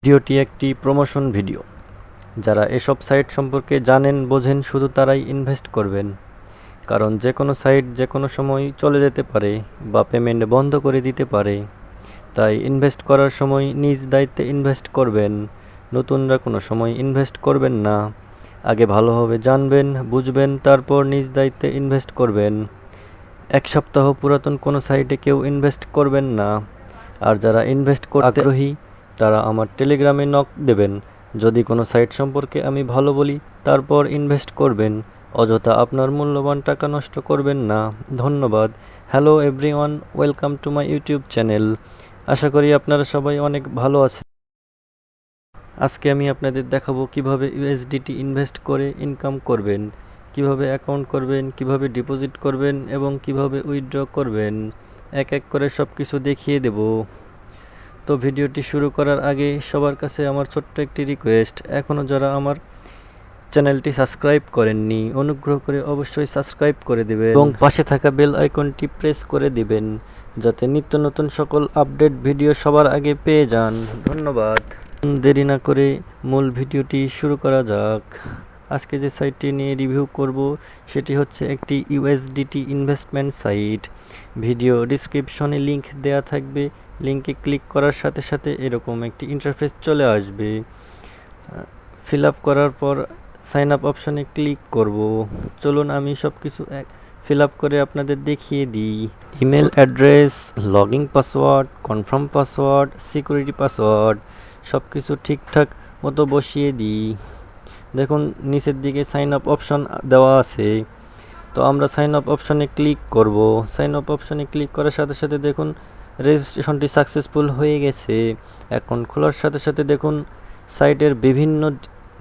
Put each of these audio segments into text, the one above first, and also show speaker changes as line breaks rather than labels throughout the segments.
ভিডিওটি একটি promotion video. যারা এসব সাইট সম্পর্কে জানেন বোঝেন শুধু তারাই ইনভেস্ট করবেন, কারণ যে কোনো সাইট যে কোনো সময় চলে যেতে পারে বা পেমেন্ট বন্ধ করে দিতে পারে। তাই ইনভেস্ট করার সময় নিজ দায়িত্বে ইনভেস্ট করবেন। নতুনরা কোনো সময় ইনভেস্ট করবেন না। আগে ভালোভাবে জানবেন, বুঝবেন, তারপর নিজ দায়িত্বে ইনভেস্ট করবেন। এক সপ্তাহ পুরাতন কোনো সাইটে কেউ ইনভেস্ট করবেন না। আর যারা ইনভেস্ট করতে আগ্রহী তারা আমার টেলিগ্রামে নক দেবেন। যদি কোনো সাইট সম্পর্কে আমি ভালো বলি তারপর ইনভেস্ট করবেন। অযথা আপনার মূল্যবান টাকা নষ্ট করবেন না। ধন্যবাদ। Hello everyone, welcome to my YouTube channel. আশা করি আপনারা সবাই অনেক ভালো আছেন। আজকে আমি আপনাদের দেখাবো কিভাবে ইউএসডিটি ইনভেস্ট করে ইনকাম করবেন, কিভাবে অ্যাকাউন্ট করবেন, কিভাবে ডিপোজিট করবেন এবং কিভাবে উইথড্র করবেন। এক এক করে সব কিছু দেখিয়ে দেব। তো ভিডিওটি শুরু করার আগে সবার কাছে আমার ছোট্ট একটি রিকোয়েস্ট, এখনও যারা আমার চ্যানেলটি সাবস্ক্রাইব করেননি অনুগ্রহ করে অবশ্যই সাবস্ক্রাইব করে দেবেন এবং পাশে থাকা বেল আইকনটি প্রেস করে দিবেন যাতে নিত্য নতুন সকল আপডেট ভিডিও সবার আগে পেয়ে যান। ধন্যবাদ। দেরি না করে মূল ভিডিওটি শুরু করা যাক। আজকে যে সাইটটি নিয়ে রিভিউ করব সেটি হচ্ছে একটি ইউএসডিটি ইনভেস্টমেন্ট সাইট। ভিডিও ডিসক্রিপশনে লিংক দেয়া থাকবে। লিংকে ক্লিক করার সাথে সাথে এরকম একটি ইন্টারফেস চলে আসবে। ফিল আপ করার পর সাইন আপ অপশনে ক্লিক করব। চলুন আমি সব কিছু ফিল আপ করে আপনাদের দেখিয়ে দিই। Email address, login password, confirm password, security password সব কিছু ঠিকঠাক মতো বসিয়ে দিই। দেখুন নিচের দিকে সাইন আপ অপশন দেওয়া আছে, তো আমরা সাইন আপ অপশনে ক্লিক করব। সাইন আপ অপশনে ক্লিক করার সাথে সাথে দেখুন রেজিস্ট্রেশনটি সাকসেসফুল হয়ে গেছে। অ্যাকাউন্ট খোলার সাথে সাথে দেখুন সাইটের বিভিন্ন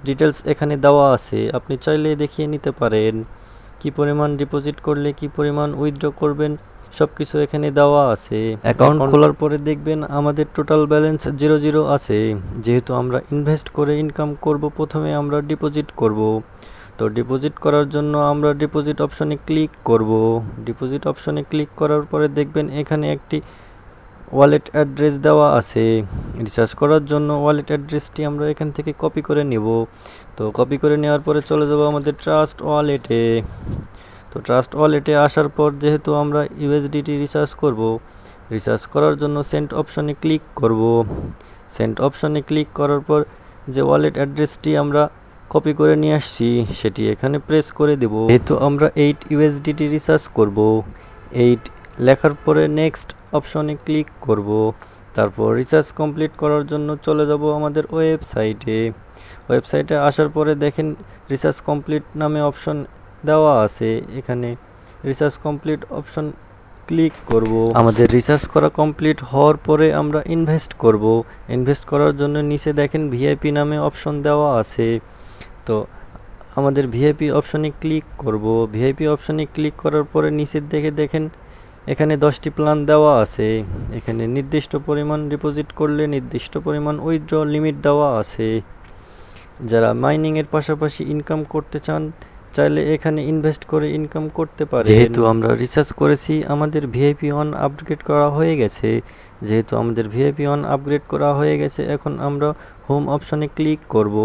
ডিটেলস এখানে দেওয়া আছে, আপনি চাইলে দেখিয়ে নিতে পারেন। কি পরিমাণ ডিপোজিট করলে কি পরিমাণ উইথড্র করবেন সব কিছু এখানে দেওয়া আছে। অ্যাকাউন্ট খোলার পরে দেখবেন আমাদের টোটাল ব্যালেন্স 0 আছে। যেহেতু আমরা ইনভেস্ট করে ইনকাম করব, প্রথমে আমরা ডিপোজিট করব। তো ডিপোজিট করার জন্য আমরা ডিপোজিট অপশনে ক্লিক করব। ডিপোজিট অপশনে ক্লিক করার পরে দেখবেন এখানে একটি ওয়ালেট অ্যাড্রেস দেওয়া আছে। রিচার্জ করার জন্য ওয়ালেট অ্যাড্রেসটি আমরা এখান থেকে কপি করে নেব। তো কপি করে নেওয়ার পরে চলে যাব আমাদের ট্রাস্ট ওয়ালেটে। তো ট্রাস্ট ওয়ালেটে আসার পর যেহেতু আমরা ইউএসডিটি রিচার্জ করব, রিচার্জ করার জন্য সেন্ড অপশনে ক্লিক করব। সেন্ড অপশনে ক্লিক করার পর যে ওয়ালেট অ্যাড্রেসটি আমরা কপি করে নিয়ে আসছি সেটি এখানে প্রেস করে দেব। যেহেতু আমরা 8 ইউএসডিটি রিচার্জ করব, 8 লেখার পরে নেক্সট অপশনে ক্লিক করব। তারপর রিচার্জ কমপ্লিট করার জন্য চলে যাব আমাদের ওয়েবসাইটে। ওয়েবসাইটে আসার পরে দেখেন রিচার্জ কমপ্লিট নামে অপশন দেওয়া আছে। এখানে রিচার্জ কমপ্লিট অপশন ক্লিক করব। আমাদের রিচার্জ করা কমপ্লিট হওয়ার পরে আমরা ইনভেস্ট করব। ইনভেস্ট করার জন্য নিচে দেখেন ভিআইপি নামে অপশন দেওয়া আছে। তো আমাদের ভিআইপি অপশনে ক্লিক করব। ভিআইপি অপশনে ক্লিক করার পরে নিচের দিকে দেখেন এখানে 10টি প্ল্যান দেওয়া আছে। এখানে নির্দিষ্ট পরিমাণ ডিপোজিট করলে নির্দিষ্ট পরিমাণ উইথড্র লিমিট দেওয়া আছে। যারা মাইনিংয়ের পাশাপাশি ইনকাম করতে চান চাইলে এখানে ইনভেস্ট করে ইনকাম করতে পারে। যেহেতু আমরা রিসার্চ করেছি আমাদের ভিআইপি 1 আপগ্রেড করা হয়ে গেছে। যেহেতু আমাদের ভিআইপি 1 আপগ্রেড করা হয়ে গেছে, এখন আমরা হোম অপশনে ক্লিক করব।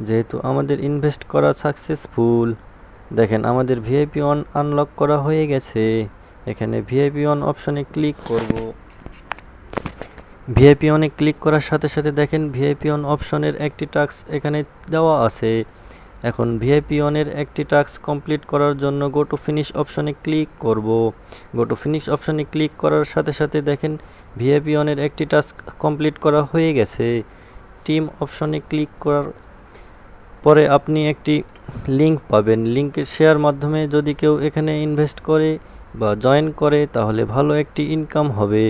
যেহেতু আমাদের ইনভেস্ট করা সাকসেসফুল, দেখেন আমাদের ভিআইপি 1 আনলক করা হয়ে গেছে। এখানে ভিআইপি 1 অপশনে ক্লিক করব। ভিআইপি 1 এ ক্লিক করার সাথে সাথে দেখেন ভিআইপি 1 অপশনের একটি টাস্ক এখানে দেওয়া আছে। এখন ভিআইপি 1 এর একটি টাস্ক কমপ্লিট করার জন্য গো টু ফিনিশ অপশনে ক্লিক করব। গো টু ফিনিশ অপশনে ক্লিক করার সাথে সাথে দেখেন ভিআইপি 1 এর একটি টাস্ক কমপ্লিট করা হয়ে গেছে। টিম অপশনে ক্লিক করার পরে আপনি একটি লিংক পাবেন। লিংকের শেয়ার মাধ্যমে যদি কেউ এখানে ইনভেস্ট করে বা জয়েন করে তাহলে ভালো একটি ইনকাম হবে।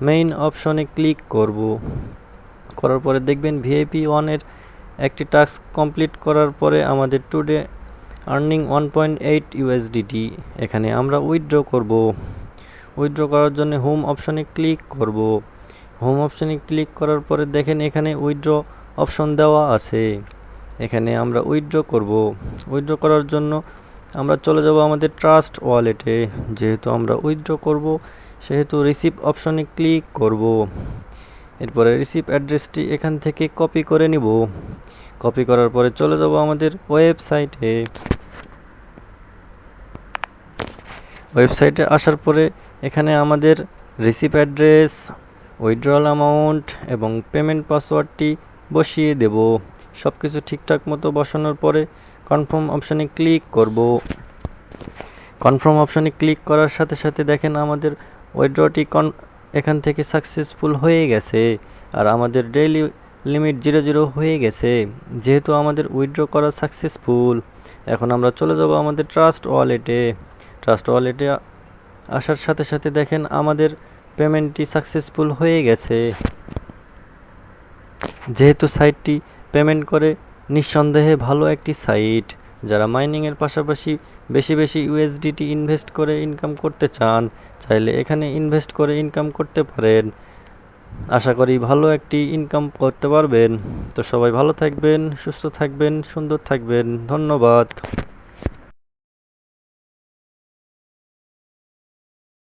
মেইন অপশনে ক্লিক করব। করার পরে দেখবেন ভিআইপি 1 এর একটি টাস্ক কমপ্লিট করার পরে আমাদের টুডে আর্নিং 1.8 ইউএসডিটি এখানে আমরা উইথড্র করব। উইথড্র করার জন্য হোম অপশনে ক্লিক করব। হোম অপশনে ক্লিক করার পরে দেখেন এখানে উইথড্র অপশন দেওয়া আছে। এখানে আমরা উইথড্র করব। উইথড্র করার জন্য আমরা চলে যাব আমাদের ট্রাস্ট ওয়ালেটে। যেহেতু আমরা উইথড্র করব সেহেতু রিসিভ অপশনে ক্লিক করব। এরপরে রিসিভ অ্যাড্রেসটি এখান থেকে কপি করে নিব। কপি করার পরে চলে যাব আমাদের ওয়েবসাইটে। ওয়েবসাইটে আসার পরে এখানে আমাদের রিসিভ অ্যাড্রেস, উইথড্রয়াল অ্যামাউন্ট এবং পেমেন্ট পাসওয়ার্ডটি বসিয়ে দেব। সব কিছু ঠিকঠাক মতো বসানোর পরে কনফার্ম অপশানে ক্লিক করব। কনফার্ম অপশানে ক্লিক করার সাথে সাথে দেখেন আমাদের উইথড্রটি এখান থেকে সাকসেসফুল হয়ে গেছে আর আমাদের ডেইলি লিমিট 0 হয়ে গেছে। যেহেতু আমাদের উইথড্র করা সাকসেসফুল, এখন আমরা চলে যাব আমাদের ট্রাস্ট ওয়ালেটে। ট্রাস্ট ওয়ালেটে আসার সাথে সাথে দেখেন আমাদের পেমেন্টটি সাকসেসফুল হয়ে গেছে। যেহেতু সাইটটি পেমেন্ট করে নিঃসন্দেহে ভালো একটি সাইট। যারা মাইনিংয়ের পাশাপাশি বেশি বেশি ইউএসডিটি ইনভেস্ট করে ইনকাম করতে চান, চাইলে এখানে ইনভেস্ট করে ইনকাম করতে পারেন। আশা করি ভালো একটি ইনকাম করতে পারবেন। তো সবাই ভালো থাকবেন, সুস্থ থাকবেন, সুন্দর থাকবেন। ধন্যবাদ।